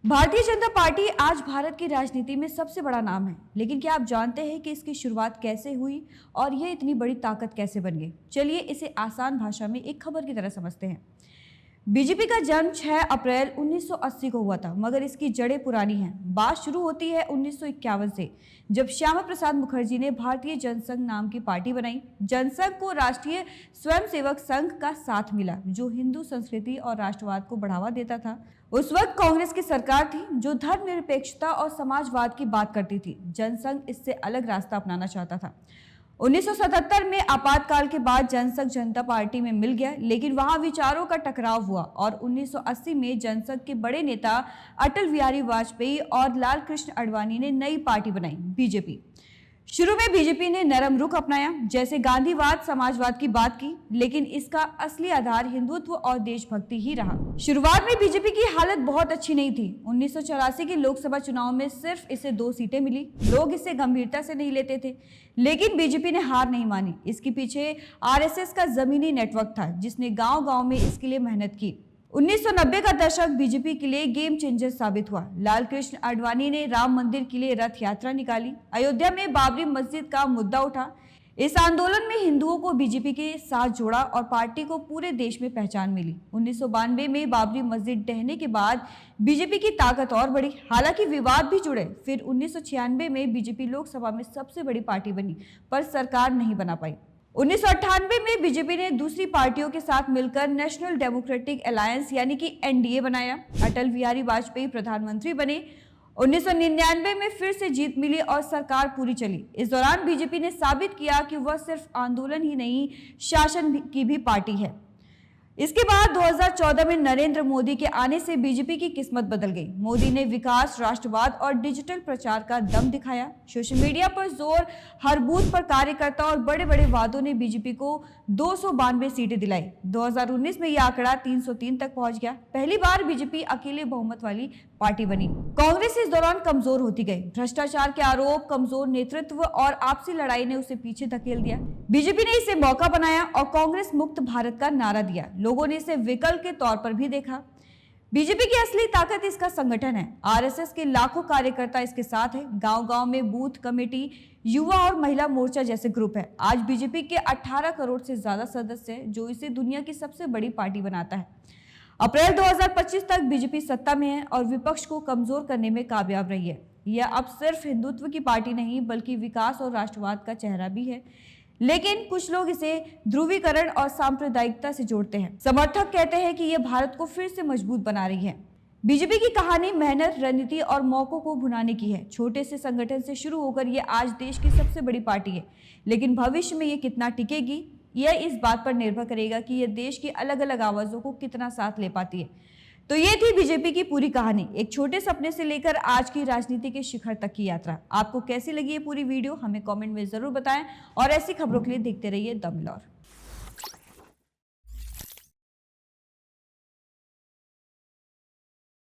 Bharatiya Janata party आज भारत की राजनीति में सबसे बड़ा नाम है, लेकिन क्या आप जानते हैं कि इसकी शुरुआत कैसे हुई और यह इतनी बड़ी ताकत कैसे बन गई? चलिए इसे आसान भाषा में एक खबर की तरह समझते हैं। बीजेपी का जन्म 6 अप्रैल 1980 को हुआ था, मगर इसकी जड़ें पुरानी हैं। बात शुरू होती है 1951 से, जब श्यामा प्रसाद मुखर्जी ने भारतीय जनसंघ नाम की पार्टी बनाई। जनसंघ को राष्ट्रीय स्वयंसेवक संघ का साथ मिला, जो हिंदू संस्कृति और राष्ट्रवाद को बढ़ावा देता था। उस वक्त कांग्रेस की सरकार थी, जो धर्मनिरपेक्षता और समाजवाद की बात करती थी। जनसंघ इससे अलग रास्ता अपनाना चाहता था। 1977 में आपातकाल के बाद जनसंघ जनता पार्टी में मिल गया, लेकिन वहां विचारों का टकराव हुआ और 1980 में जनसंघ के बड़े नेता अटल बिहारी वाजपेयी और लाल कृष्ण आडवाणी ने नई पार्टी बनाई, बीजेपी। शुरू में बीजेपी ने नरम रुख अपनाया, जैसे गांधीवाद समाजवाद की बात की, लेकिन इसका असली आधार हिंदुत्व और देशभक्ति ही रहा। शुरुआत में बीजेपी की हालत बहुत अच्छी नहीं थी। 1984 के लोकसभा चुनाव में सिर्फ इसे 2 सीटें मिली। लोग इसे गंभीरता से नहीं लेते थे, लेकिन बीजेपी ने हार नहीं मानी। इसके पीछे आरएसएस का जमीनी नेटवर्क था, जिसने गांव-गांव में इसके लिए मेहनत की। 1990 का दशक बीजेपी के लिए गेम चेंजर साबित हुआ। लाल कृष्ण आडवाणी ने राम मंदिर के लिए रथ यात्रा निकाली। अयोध्या में बाबरी मस्जिद का मुद्दा उठा। इस आंदोलन में हिंदुओं को बीजेपी के साथ जोड़ा और पार्टी को पूरे देश में पहचान मिली। 1992 में बाबरी मस्जिद ढहने के बाद बीजेपी की ताकत और बढ़ी, हालांकि विवाद भी जुड़े। फिर 1996 में बीजेपी लोकसभा में सबसे बड़ी पार्टी बनी, पर सरकार नहीं बना पाई। 1998 में बीजेपी ने दूसरी पार्टियों के साथ मिलकर नेशनल डेमोक्रेटिक अलायंस यानी कि एनडीए बनाया। अटल बिहारी वाजपेयी प्रधानमंत्री बने। 1999 में फिर से जीत मिली और सरकार पूरी चली। इस दौरान बीजेपी ने साबित किया कि वह सिर्फ आंदोलन ही नहीं, शासन की भी पार्टी है। इसके बाद 2014 में नरेंद्र मोदी के आने से बीजेपी की किस्मत बदल गई। मोदी ने विकास, राष्ट्रवाद और डिजिटल प्रचार का दम दिखाया। सोशल मीडिया पर जोर, हर बूथ पर कार्यकर्ता और बड़े बड़े वादों ने बीजेपी को 292 सीटें दिलाई। 2019 में यह आंकड़ा 303 तक पहुंच गया। पहली बार बीजेपी अकेले बहुमत वाली पार्टी बनी। कांग्रेस इस दौरान कमजोर होती गई। भ्रष्टाचार के आरोप, कमजोर नेतृत्व और आपसी लड़ाई ने उसे पीछे धकेल दिया। बीजेपी ने इसे मौका बनाया और कांग्रेस मुक्त भारत का नारा दिया। लोगों ने इसे विकल्प के तौर पर भी देखा। बीजेपी की असली ताकत इसका संगठन है। आरएसएस के लाखों कार्यकर्ता इसके साथ है। गांव-गांव में बूथ कमेटी, युवा और महिला मोर्चा जैसे ग्रुप है। आज बीजेपी के 18 करोड़ से ज्यादा सदस्य हैं, जो इसे दुनिया की सबसे बड़ी पार्टी बनाता है। अप्रैल 2025 तक बीजेपी सत्ता में है और विपक्ष को कमजोर करने में कामयाब रही है। यह अब सिर्फ हिंदुत्व की पार्टी नहीं, बल्कि विकास और राष्ट्रवाद का चेहरा भी है। लेकिन कुछ लोग इसे ध्रुवीकरण और सांप्रदायिकता से जोड़ते हैं। समर्थक कहते हैं कि यह भारत को फिर से मजबूत बना रही है। बीजेपी की कहानी मेहनत, रणनीति और मौकों को भुनाने की है। छोटे से संगठन से शुरू होकर यह आज देश की सबसे बड़ी पार्टी है। लेकिन भविष्य में यह कितना टिकेगी, यह इस बात पर निर्भर करेगा कि यह देश की अलग अलग आवाजों को कितना साथ ले पाती है। तो ये थी बीजेपी की पूरी कहानी, एक छोटे सपने से लेकर आज की राजनीति के शिखर तक की यात्रा। आपको कैसी लगी ये पूरी वीडियो, हमें कमेंट में जरूर बताएं और ऐसी खबरों के लिए देखते रहिए द मिरर।